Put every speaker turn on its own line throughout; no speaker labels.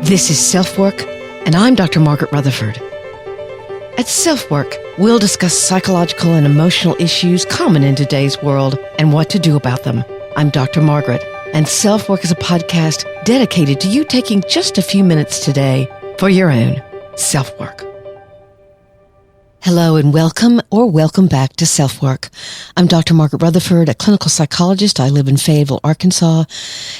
This is SelfWork, and I'm Dr. Margaret Rutherford. At SelfWork, we'll discuss psychological and emotional issues common in today's world and what to do about them. I'm Dr. Margaret, and SelfWork is a podcast dedicated to you taking just a few minutes today for your own self-work. Hello and welcome back to SelfWork. I'm Dr. Margaret Rutherford, a clinical psychologist. I live in Fayetteville, Arkansas,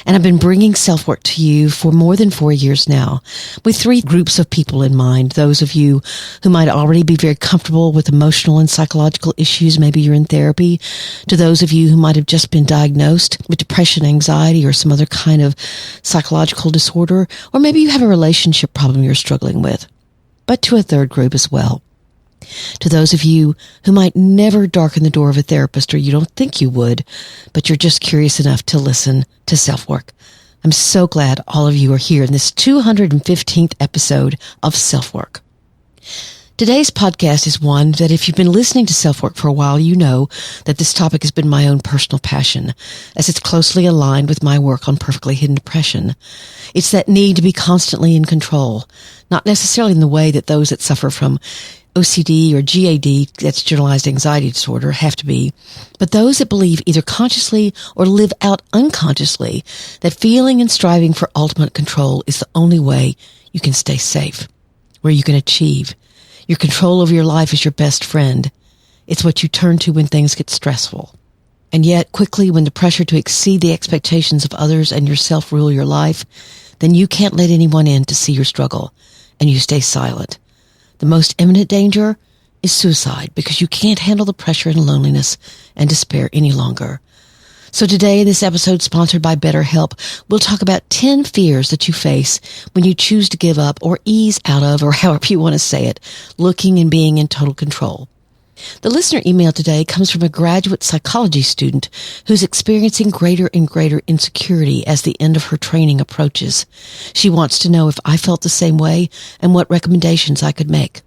and I've been bringing self-work to you for more than 4 years now, with 3 groups of people in mind. Those of you who might already be very comfortable with emotional and psychological issues, maybe you're in therapy, to those of you who might have just been diagnosed with depression, anxiety, or some other kind of psychological disorder, or maybe you have a relationship problem you're struggling with, but to a third group as well. To those of you who might never darken the door of a therapist, or you don't think you would, but you're just curious enough to listen to SelfWork. I'm so glad all of you are here in this 215th episode of SelfWork. Today's podcast is one that if you've been listening to SelfWork for a while, you know that this topic has been my own personal passion, as it's closely aligned with my work on perfectly hidden depression. It's that need to be constantly in control, not necessarily in the way that those that suffer from OCD or GAD, that's generalized anxiety disorder, have to be, but those that believe either consciously or live out unconsciously that feeling and striving for ultimate control is the only way you can stay safe, where you can achieve. Your control over your life is your best friend. It's what you turn to when things get stressful. And yet, quickly, when the pressure to exceed the expectations of others and yourself rule your life, then you can't let anyone in to see your struggle, and you stay silent. The most imminent danger is suicide, because you can't handle the pressure and loneliness and despair any longer. So today, in this episode sponsored by BetterHelp, we'll talk about 10 fears that you face when you choose to give up or ease out of, or however you want to say it, looking and being in total control. The listener email today comes from a graduate psychology student who's experiencing greater and greater insecurity as the end of her training approaches. She wants to know if I felt the same way and what recommendations I could make.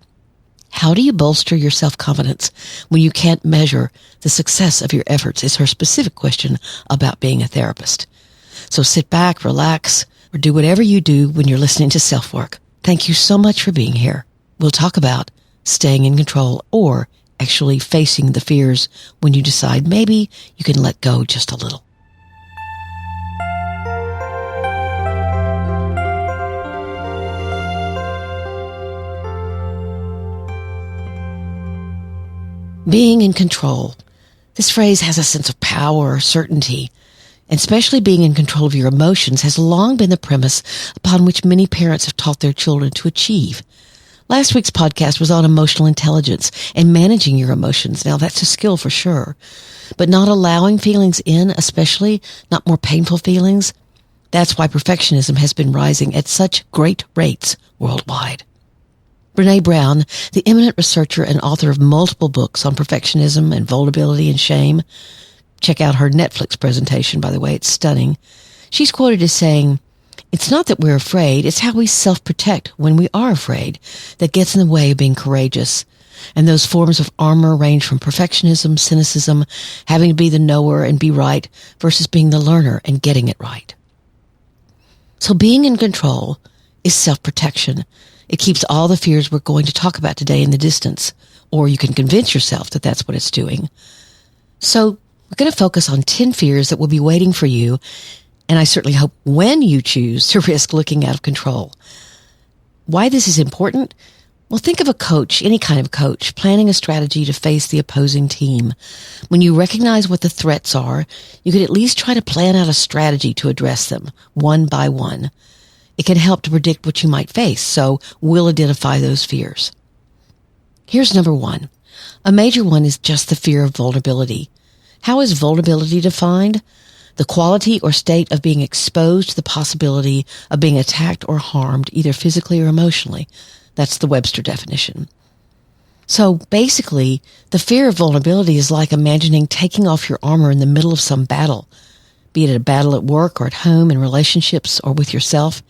How do you bolster your self-confidence when you can't measure the success of your efforts is her specific question about being a therapist. So sit back, relax, or do whatever you do when you're listening to SelfWork. Thank you so much for being here. We'll talk about staying in control, or actually facing the fears when you decide maybe you can let go just a little. Being in control. This phrase has a sense of power or certainty, and especially being in control of your emotions has long been the premise upon which many parents have taught their children to achieve. Last week's podcast was on emotional intelligence and managing your emotions. Now, that's a skill for sure, but not allowing feelings in, especially not more painful feelings. That's why perfectionism has been rising at such great rates worldwide. Brene Brown, the eminent researcher and author of multiple books on perfectionism and vulnerability and shame. Check out her Netflix presentation, by the way, it's stunning. She's quoted as saying, "It's not that we're afraid, it's how we self-protect when we are afraid that gets in the way of being courageous." And those forms of armor range from perfectionism, cynicism, having to be the knower and be right, versus being the learner and getting it right. So being in control is self-protection. It keeps all the fears we're going to talk about today in the distance, or you can convince yourself that that's what it's doing. So we're going to focus on 10 fears that will be waiting for you, and I certainly hope when you choose to risk looking out of control. Why this is important? Well, think of a coach, any kind of coach, planning a strategy to face the opposing team. When you recognize what the threats are, you could at least try to plan out a strategy to address them, one by one. It can help to predict what you might face, so we'll identify those fears. Here's number 1. A major one is just the fear of vulnerability. How is vulnerability defined? The quality or state of being exposed to the possibility of being attacked or harmed, either physically or emotionally. That's the Webster definition. So basically, the fear of vulnerability is like imagining taking off your armor in the middle of some battle, be it a battle at work or at home, in relationships, or with yourself.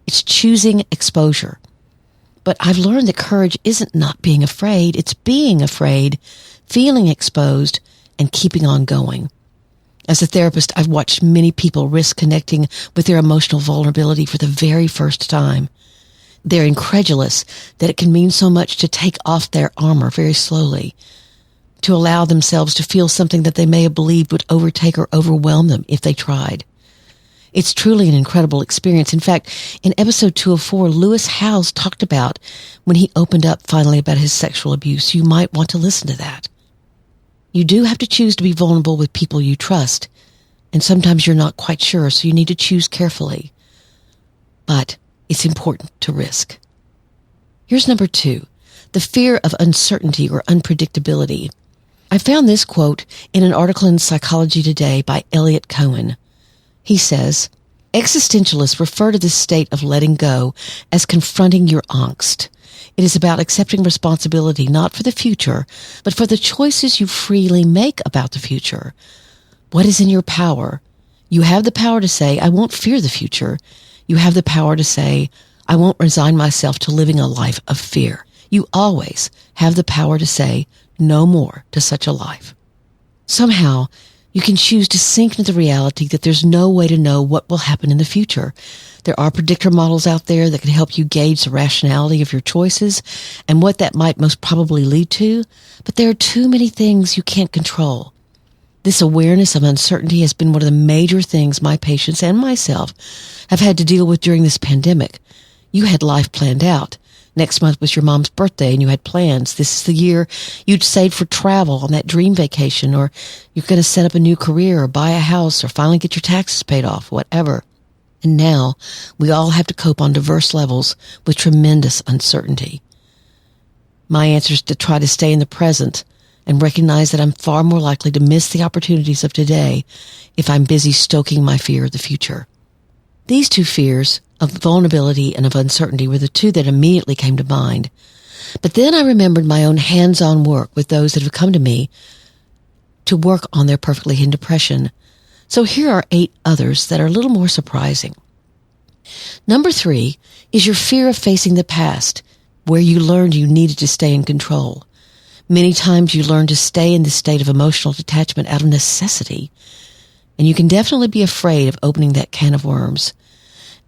It's choosing exposure. But I've learned that courage isn't not being afraid, it's being afraid, feeling exposed, and keeping on going. As a therapist, I've watched many people risk connecting with their emotional vulnerability for the very first time. They're incredulous that it can mean so much to take off their armor very slowly, to allow themselves to feel something that they may have believed would overtake or overwhelm them if they tried. It's truly an incredible experience. In fact, in episode 204, Lewis Howes talked about when he opened up finally about his sexual abuse. You might want to listen to that. You do have to choose to be vulnerable with people you trust, and sometimes you're not quite sure, so you need to choose carefully. But it's important to risk. Here's number 2, the fear of uncertainty or unpredictability. I found this quote in an article in Psychology Today by Elliot Cohen. He says, existentialists refer to this state of letting go as confronting your angst. It is about accepting responsibility not for the future, but for the choices you freely make about the future. What is in your power? You have the power to say, I won't fear the future. You have the power to say, I won't resign myself to living a life of fear. You always have the power to say, no more to such a life. Somehow, you can choose to sink into the reality that there's no way to know what will happen in the future. There are predictor models out there that can help you gauge the rationality of your choices and what that might most probably lead to, but there are too many things you can't control. This awareness of uncertainty has been one of the major things my patients and myself have had to deal with during this pandemic. You had life planned out. Next month was your mom's birthday and you had plans. This is the year you'd saved for travel on that dream vacation, or you're going to set up a new career or buy a house or finally get your taxes paid off, whatever. And now we all have to cope on diverse levels with tremendous uncertainty. My answer is to try to stay in the present and recognize that I'm far more likely to miss the opportunities of today if I'm busy stoking my fear of the future. These two fears, of vulnerability and of uncertainty, were the two that immediately came to mind. But then I remembered my own hands-on work with those that have come to me to work on their perfectly hidden depression. So here are 8 others that are a little more surprising. Number 3 is your fear of facing the past, where you learned you needed to stay in control. Many times you learn to stay in this state of emotional detachment out of necessity, and you can definitely be afraid of opening that can of worms.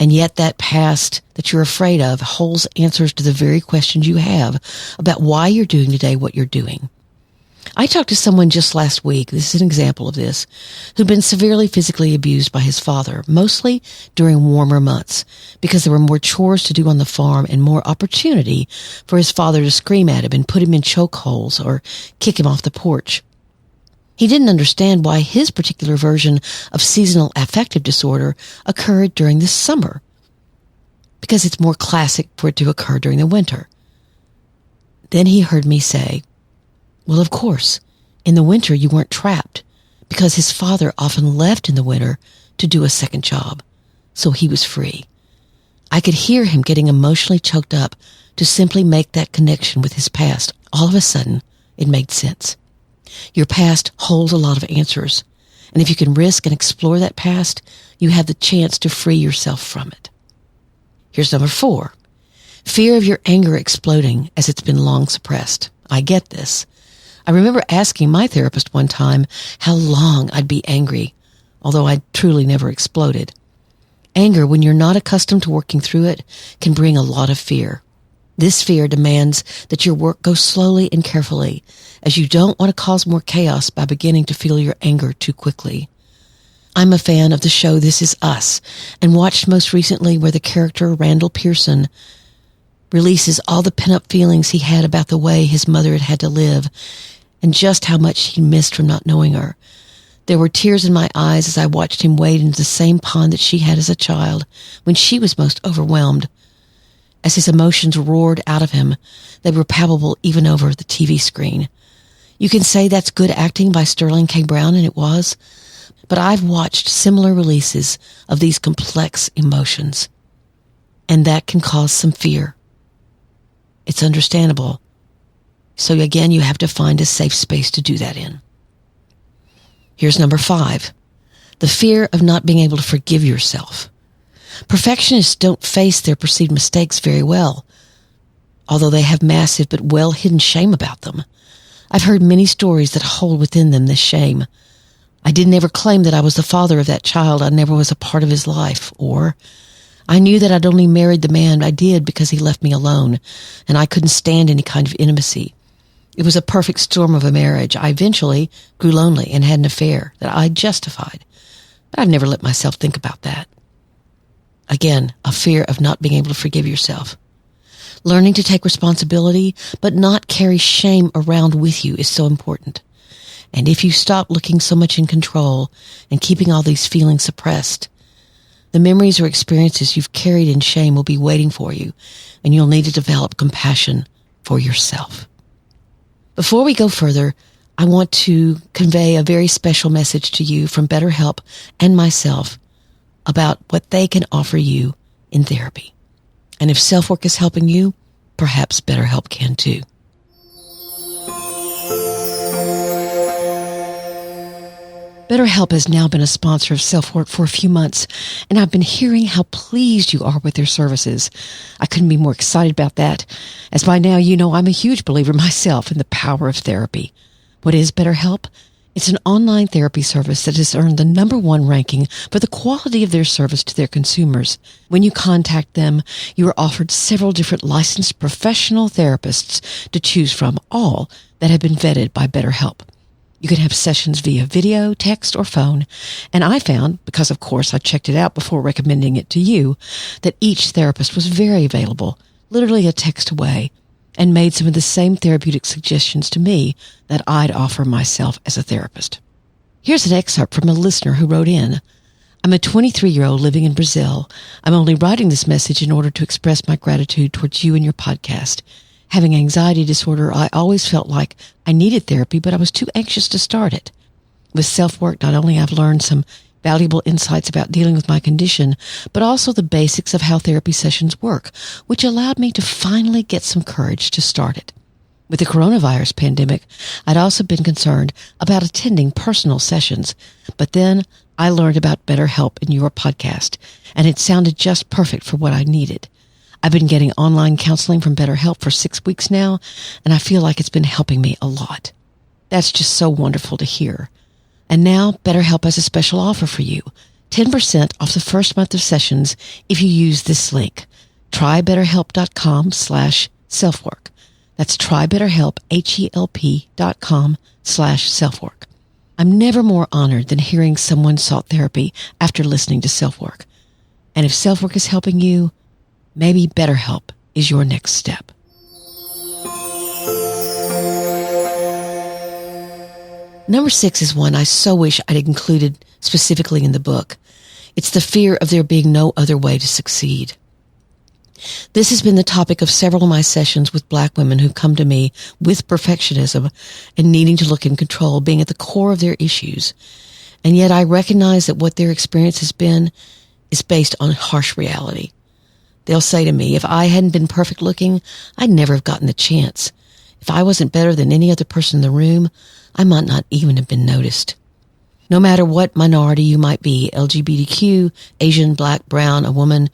And yet that past that you're afraid of holds answers to the very questions you have about why you're doing today what you're doing. I talked to someone just last week, this is an example of this, who'd been severely physically abused by his father, mostly during warmer months, because there were more chores to do on the farm and more opportunity for his father to scream at him and put him in chokeholds or kick him off the porch. He didn't understand why his particular version of seasonal affective disorder occurred during the summer, because it's more classic for it to occur during the winter. Then he heard me say, well, of course, in the winter you weren't trapped, because his father often left in the winter to do a second job, so he was free. I could hear him getting emotionally choked up to simply make that connection with his past. All of a sudden, it made sense. Your past holds a lot of answers, and if you can risk and explore that past, you have the chance to free yourself from it. Here's number 4. Fear of your anger exploding as it's been long suppressed. I get this. I remember asking my therapist one time how long I'd be angry, although I truly never exploded. Anger, when you're not accustomed to working through it, can bring a lot of fear. This fear demands that your work go slowly and carefully, as you don't want to cause more chaos by beginning to feel your anger too quickly. I'm a fan of the show This Is Us, and watched most recently where the character Randall Pearson releases all the pent-up feelings he had about the way his mother had had to live, and just how much he missed from not knowing her. There were tears in my eyes as I watched him wade into the same pond that she had as a child, when she was most overwhelmed. As his emotions roared out of him, they were palpable even over the TV screen. You can say that's good acting by Sterling K. Brown, and it was, but I've watched similar releases of these complex emotions, and that can cause some fear. It's understandable. So again, you have to find a safe space to do that in. Here's number 5. The fear of not being able to forgive yourself. Perfectionists don't face their perceived mistakes very well, although they have massive but well-hidden shame about them. I've heard many stories that hold within them this shame. I didn't ever claim that I was the father of that child. I never was a part of his life. Or I knew that I'd only married the man I did because he left me alone, and I couldn't stand any kind of intimacy. It was a perfect storm of a marriage. I eventually grew lonely and had an affair that I justified. But I've never let myself think about that. Again, a fear of not being able to forgive yourself. Learning to take responsibility, but not carry shame around with you is so important. And if you stop looking so much in control and keeping all these feelings suppressed, the memories or experiences you've carried in shame will be waiting for you, and you'll need to develop compassion for yourself. Before we go further, I want to convey a very special message to you from BetterHelp and myself about what they can offer you in therapy. And if SelfWork is helping you, perhaps BetterHelp can too. BetterHelp has now been a sponsor of SelfWork for a few months, and I've been hearing how pleased you are with their services. I couldn't be more excited about that, as by now you know I'm a huge believer myself in the power of therapy. What is BetterHelp? It's an online therapy service that has earned the #1 ranking for the quality of their service to their consumers. When you contact them, you are offered several different licensed professional therapists to choose from, all that have been vetted by BetterHelp. You can have sessions via video, text, or phone, and I found, because of course I checked it out before recommending it to you, that each therapist was very available, literally a text away, and made some of the same therapeutic suggestions to me that I'd offer myself as a therapist. Here's an excerpt from a listener who wrote in. I'm a 23-year-old living in Brazil. I'm only writing this message in order to express my gratitude towards you and your podcast. Having anxiety disorder, I always felt like I needed therapy, but I was too anxious to start it. With SelfWork, not only I've learned some valuable insights about dealing with my condition, but also the basics of how therapy sessions work, which allowed me to finally get some courage to start it. With the coronavirus pandemic, I'd also been concerned about attending personal sessions, but then I learned about BetterHelp in your podcast, and it sounded just perfect for what I needed. I've been getting online counseling from BetterHelp for 6 weeks now, and I feel like it's been helping me a lot. That's just so wonderful to hear. And now BetterHelp has a special offer for you. 10% off the first month of sessions if you use this link. TryBetterHelp.com/selfwork. That's TryBetterHelp, HELP.com/selfwork. I'm never more honored than hearing someone sought therapy after listening to SelfWork. And if SelfWork is helping you, maybe BetterHelp is your next step. Number 6 is one I so wish I'd included specifically in the book. It's the fear of there being no other way to succeed. This has been the topic of several of my sessions with Black women who come to me with perfectionism and needing to look in control being at the core of their issues. And yet I recognize that what their experience has been is based on harsh reality. They'll say to me, if I hadn't been perfect looking, I'd never have gotten the chance. If I wasn't better than any other person in the room, I might not even have been noticed. No matter what minority you might be, LGBTQ, Asian, Black, Brown, a woman,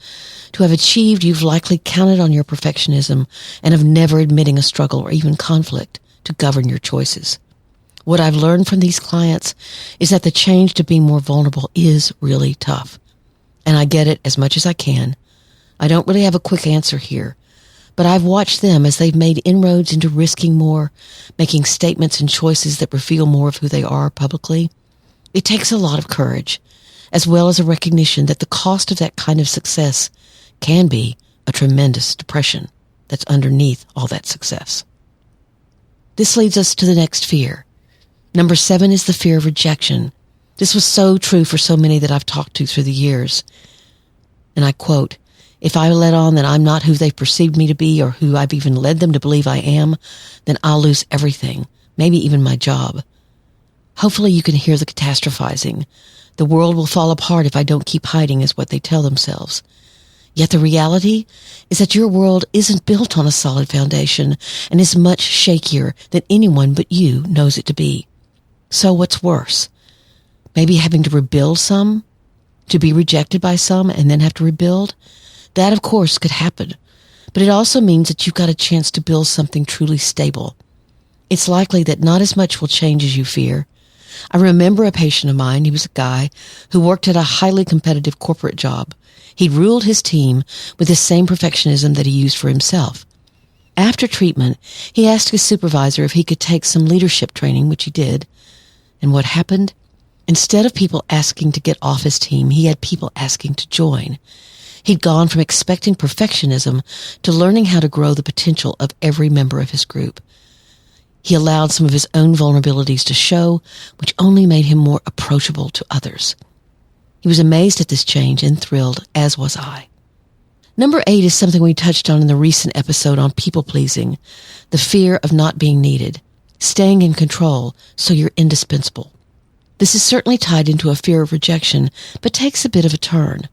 to have achieved, you've likely counted on your perfectionism and of never admitting a struggle or even conflict to govern your choices. What I've learned from these clients is that the change to being more vulnerable is really tough. And I get it as much as I can. I don't really have a quick answer here, but I've watched them as they've made inroads into risking more, making statements and choices that reveal more of who they are publicly. It takes a lot of courage, as well as a recognition that the cost of that kind of success can be a tremendous depression that's underneath all that success. This leads us to the next fear. Number 7 is the fear of rejection. This was so true for so many that I've talked to through the years. And I quote, if I let on that I'm not who they've perceived me to be or who I've even led them to believe I am, then I'll lose everything, maybe even my job. Hopefully you can hear the catastrophizing. The world will fall apart if I don't keep hiding is what they tell themselves. Yet the reality is that your world isn't built on a solid foundation and is much shakier than anyone but you knows it to be. So what's worse? Maybe having to rebuild some? To be rejected by some and then have to rebuild? That, of course, could happen. But it also means that you've got a chance to build something truly stable. It's likely that not as much will change as you fear. I remember a patient of mine, he was a guy who worked at a highly competitive corporate job. He ruled his team with the same perfectionism that he used for himself. After treatment, he asked his supervisor if he could take some leadership training, which he did. And what happened? Instead of people asking to get off his team, he had people asking to join. He'd gone from expecting perfectionism to learning how to grow the potential of every member of his group. He allowed some of his own vulnerabilities to show, which only made him more approachable to others. He was amazed at this change and thrilled, as was I. Number 8 is something we touched on in the recent episode on people-pleasing, the fear of not being needed, staying in control so you're indispensable. This is certainly tied into a fear of rejection, but takes a bit of a turn.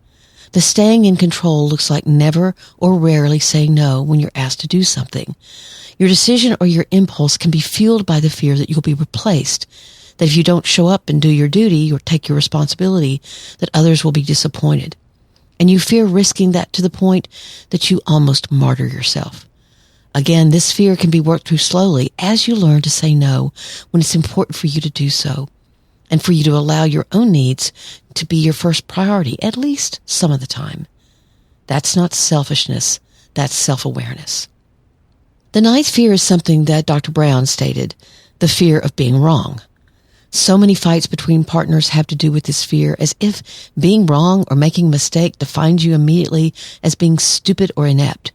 The staying in control looks like never or rarely saying no when you're asked to do something. Your decision or your impulse can be fueled by the fear that you'll be replaced, that if you don't show up and do your duty or take your responsibility, that others will be disappointed. And you fear risking that to the point that you almost martyr yourself. Again, this fear can be worked through slowly as you learn to say no when it's important for you to do so, and for you to allow your own needs to be your first priority, at least some of the time. That's not selfishness, that's self-awareness. The 9th fear is something that Dr. Brown stated, the fear of being wrong. So many fights between partners have to do with this fear, as if being wrong or making a mistake defines you immediately as being stupid or inept.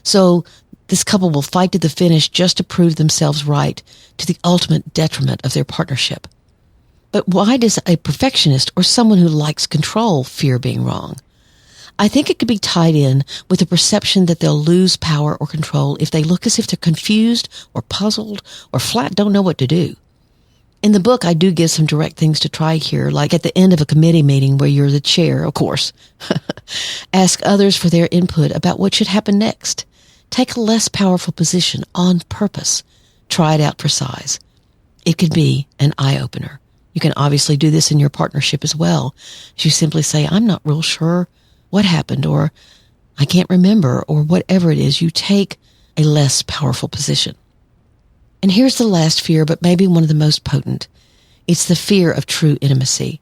So this couple will fight to the finish just to prove themselves right, to the ultimate detriment of their partnership. But why does a perfectionist or someone who likes control fear being wrong? I think it could be tied in with the perception that they'll lose power or control if they look as if they're confused or puzzled or flat don't know what to do. In the book, I do give some direct things to try here, like at the end of a committee meeting where you're the chair, of course. Ask others for their input about what should happen next. Take a less powerful position on purpose. Try it out for size. It could be an eye-opener. You can obviously do this in your partnership as well. You simply say, I'm not real sure what happened, or I can't remember, or whatever it is. You take a less powerful position. And here's the last fear, but maybe one of the most potent. It's the fear of true intimacy.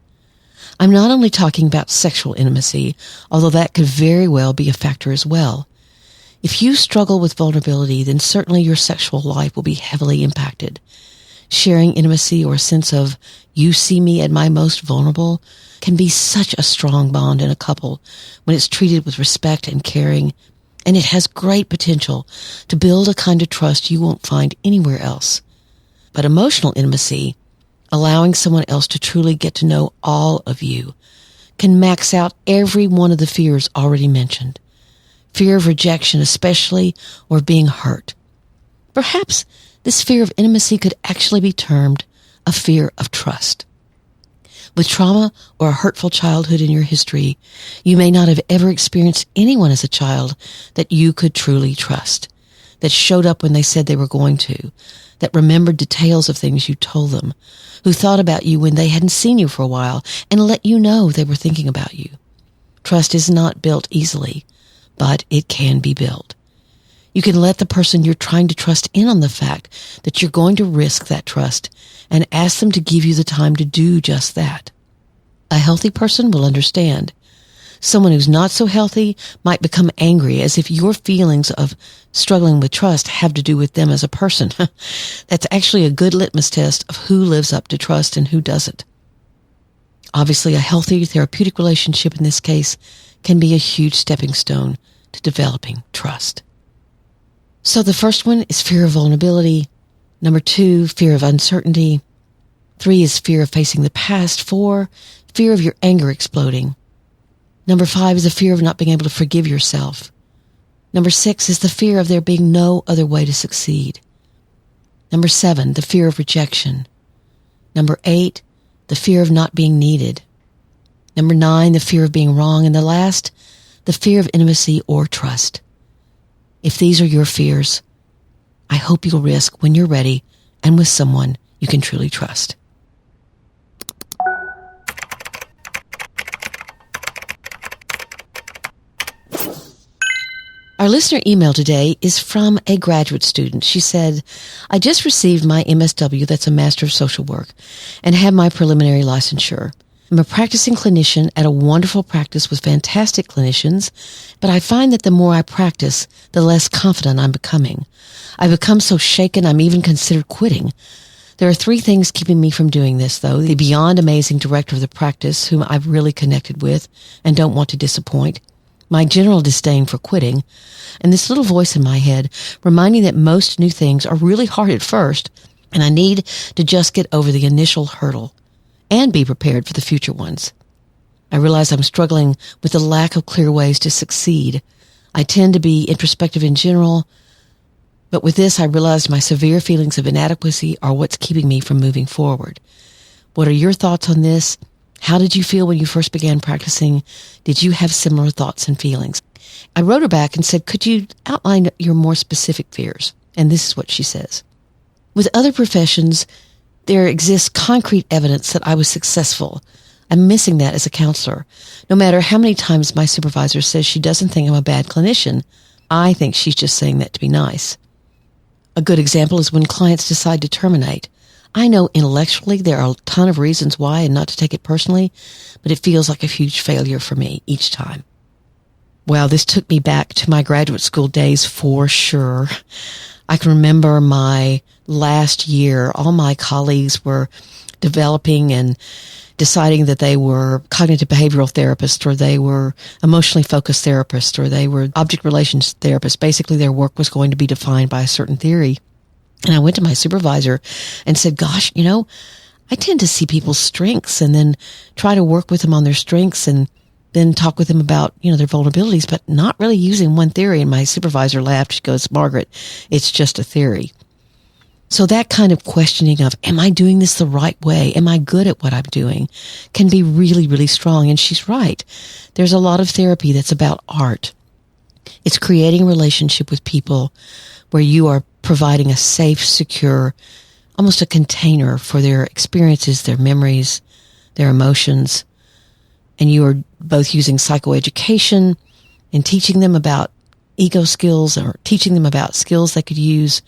I'm not only talking about sexual intimacy, although that could very well be a factor as well. If you struggle with vulnerability, then certainly your sexual life will be heavily impacted. Sharing intimacy or a sense of you see me at my most vulnerable can be such a strong bond in a couple when it's treated with respect and caring, and it has great potential to build a kind of trust you won't find anywhere else. But emotional intimacy, allowing someone else to truly get to know all of you, can max out every one of the fears already mentioned. Fear of rejection especially, or being hurt. Perhaps this fear of intimacy could actually be termed a fear of trust. With trauma or a hurtful childhood in your history, you may not have ever experienced anyone as a child that you could truly trust, that showed up when they said they were going to, that remembered details of things you told them, who thought about you when they hadn't seen you for a while and let you know they were thinking about you. Trust is not built easily, but it can be built. You can let the person you're trying to trust in on the fact that you're going to risk that trust and ask them to give you the time to do just that. A healthy person will understand. Someone who's not so healthy might become angry, as if your feelings of struggling with trust have to do with them as a person. That's actually a good litmus test of who lives up to trust and who doesn't. Obviously, a healthy therapeutic relationship in this case can be a huge stepping stone to developing trust. So the first one is fear of vulnerability. Number 2, fear of uncertainty. 3 is fear of facing the past. 4, fear of your anger exploding. Number 5 is the fear of not being able to forgive yourself. Number 6 is the fear of there being no other way to succeed. Number 7, the fear of rejection. Number 8, the fear of not being needed. Number 9, the fear of being wrong. And the last, the fear of intimacy or trust. If these are your fears, I hope you'll risk when you're ready and with someone you can truly trust. Our listener email today is from a graduate student. She said, I just received my MSW, that's a Master of Social Work, and have my preliminary licensure. I'm a practicing clinician at a wonderful practice with fantastic clinicians, but I find that the more I practice, the less confident I'm becoming. I've become so shaken I'm even considered quitting. There are 3 things keeping me from doing this, though. The beyond amazing director of the practice, whom I've really connected with and don't want to disappoint. My general disdain for quitting, and this little voice in my head reminding that most new things are really hard at first, and I need to just get over the initial hurdle and be prepared for the future ones. I realize I'm struggling with the lack of clear ways to succeed. I tend to be introspective in general, but with this I realize my severe feelings of inadequacy are what's keeping me from moving forward. What are your thoughts on this? How did you feel when you first began practicing? Did you have similar thoughts and feelings? I wrote her back and said, could you outline your more specific fears? And this is what she says. With other professions, there exists concrete evidence that I was successful. I'm missing that as a counselor. No matter how many times my supervisor says she doesn't think I'm a bad clinician, I think she's just saying that to be nice. A good example is when clients decide to terminate. I know intellectually there are a ton of reasons why and not to take it personally, but it feels like a huge failure for me each time. Well, this took me back to my graduate school days for sure. I can remember my last year, all my colleagues were developing and deciding that they were cognitive behavioral therapists, or they were emotionally focused therapists, or they were object relations therapists. Basically, their work was going to be defined by a certain theory. And I went to my supervisor and said, gosh, I tend to see people's strengths and then try to work with them on their strengths and then talk with them about, their vulnerabilities, but not really using one theory. And my supervisor laughed. She goes, Margaret, it's just a theory. So that kind of questioning of, am I doing this the right way? Am I good at what I'm doing? Can be really, really strong. And she's right. There's a lot of therapy that's about art. It's creating a relationship with people where you are providing a safe, secure, almost a container for their experiences, their memories, their emotions. And you are both using psychoeducation and teaching them about ego skills or teaching them about skills they could use.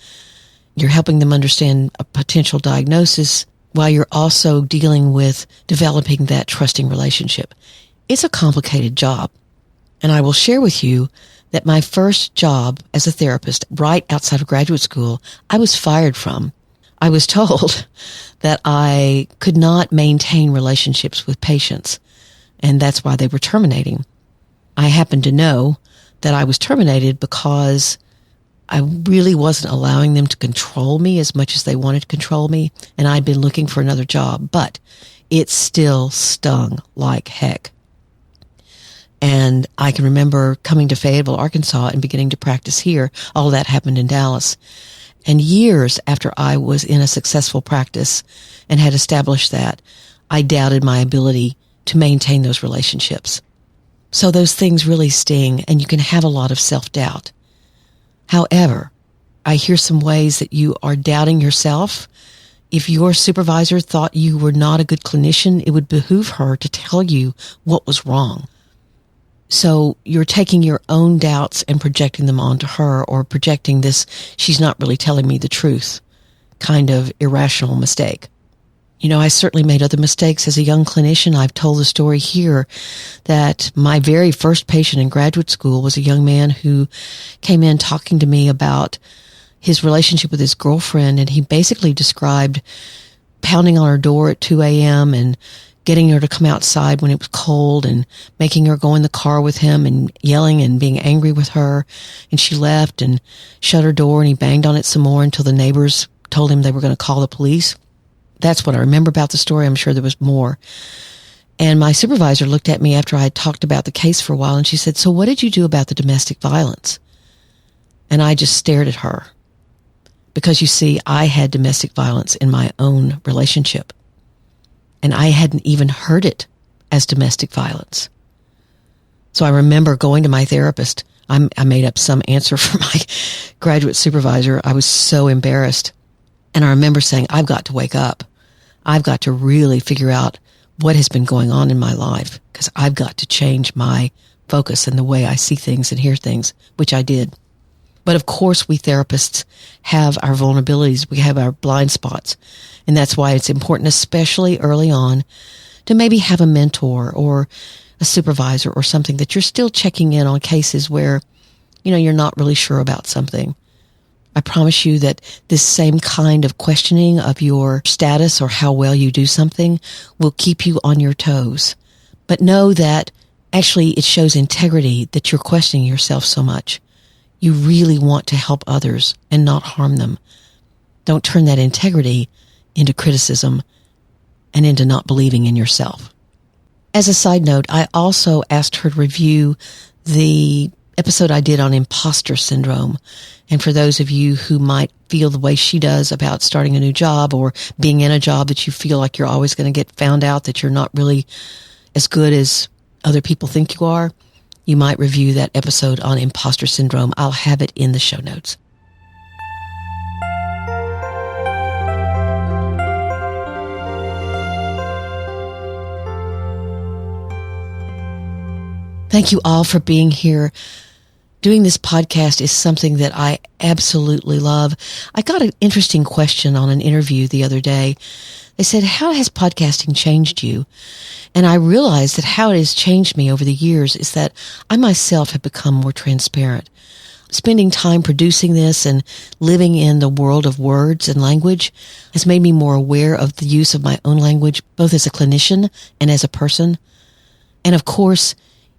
You're helping them understand a potential diagnosis while you're also dealing with developing that trusting relationship. It's a complicated job. And I will share with you that my first job as a therapist right outside of graduate school, I was fired from. I was told that I could not maintain relationships with patients, and that's why they were terminating. I happened to know that I was terminated because I really wasn't allowing them to control me as much as they wanted to control me, and I'd been looking for another job, but it still stung like heck. And I can remember coming to Fayetteville, Arkansas, and beginning to practice here. All that happened in Dallas. And years after I was in a successful practice and had established that, I doubted my ability to maintain those relationships. So those things really sting, and you can have a lot of self-doubt. However, I hear some ways that you are doubting yourself. If your supervisor thought you were not a good clinician, it would behoove her to tell you what was wrong. So you're taking your own doubts and projecting them onto her, or projecting this, she's not really telling me the truth, kind of irrational mistake. I certainly made other mistakes as a young clinician. I've told the story here that my very first patient in graduate school was a young man who came in talking to me about his relationship with his girlfriend, and he basically described pounding on her door at 2 a.m. and getting her to come outside when it was cold and making her go in the car with him and yelling and being angry with her. And she left and shut her door, and he banged on it some more until the neighbors told him they were going to call the police. That's what I remember about the story. I'm sure there was more. And my supervisor looked at me after I had talked about the case for a while, and she said, so what did you do about the domestic violence? And I just stared at her. Because you see, I had domestic violence in my own relationship. And I hadn't even heard it as domestic violence. So I remember going to my therapist. I made up some answer for my graduate supervisor. I was so embarrassed. And I remember saying, I've got to wake up. I've got to really figure out what has been going on in my life, because I've got to change my focus and the way I see things and hear things, which I did. But of course, we therapists have our vulnerabilities. We have our blind spots. And that's why it's important, especially early on, to maybe have a mentor or a supervisor or something that you're still checking in on cases where, you're not really sure about something. I promise you that this same kind of questioning of your status or how well you do something will keep you on your toes. But know that actually it shows integrity that you're questioning yourself so much. You really want to help others and not harm them. Don't turn that integrity into criticism and into not believing in yourself. As a side note, I also asked her to review the episode I did on imposter syndrome. And for those of you who might feel the way she does about starting a new job or being in a job that you feel like you're always going to get found out, that you're not really as good as other people think you are, you might review that episode on imposter syndrome. I'll have it in the show notes. Thank you all for being here. Doing this podcast is something that I absolutely love. I got an interesting question on an interview the other day. They said, how has podcasting changed you? And I realized that how it has changed me over the years is that I myself have become more transparent. Spending time producing this and living in the world of words and language has made me more aware of the use of my own language, both as a clinician and as a person. And of course,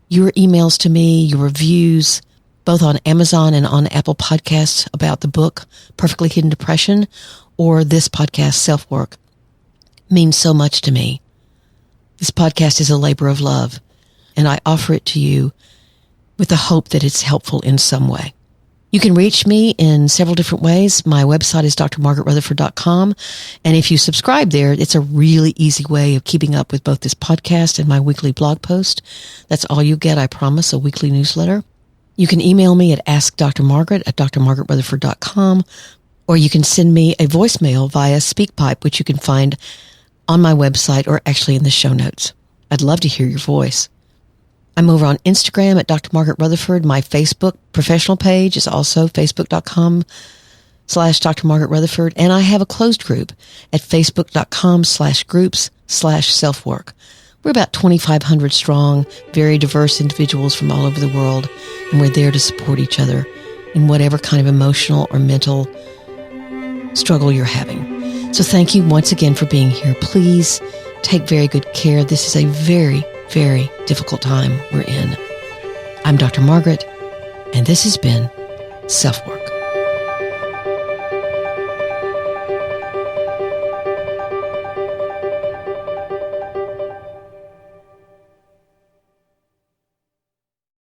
your emails to me, your reviews, both on Amazon and on Apple Podcasts about the book, Perfectly Hidden Depression, or this podcast, SelfWork, means so much to me. This podcast is a labor of love, and I offer it to you with the hope that it's helpful in some way. You can reach me in several different ways. My website is drmargaretrutherford.com, and if you subscribe there, it's a really easy way of keeping up with both this podcast and my weekly blog post. That's all you get, I promise, a weekly newsletter. You can email me at askdrmargaret@drmargaretrutherford.com, or you can send me a voicemail via SpeakPipe, which you can find on my website or actually in the show notes. I'd love to hear your voice. I'm over on Instagram at Dr. Margaret Rutherford. My Facebook professional page is also facebook.com/Dr. Margaret Rutherford. And I have a closed group at facebook.com/groups/selfwork. We're about 2,500 strong, very diverse individuals from all over the world. And we're there to support each other in whatever kind of emotional or mental struggle you're having. So thank you once again for being here. Please take very good care. This is a very, very difficult time we're in. I'm Dr. Margaret, and this has been SelfWork.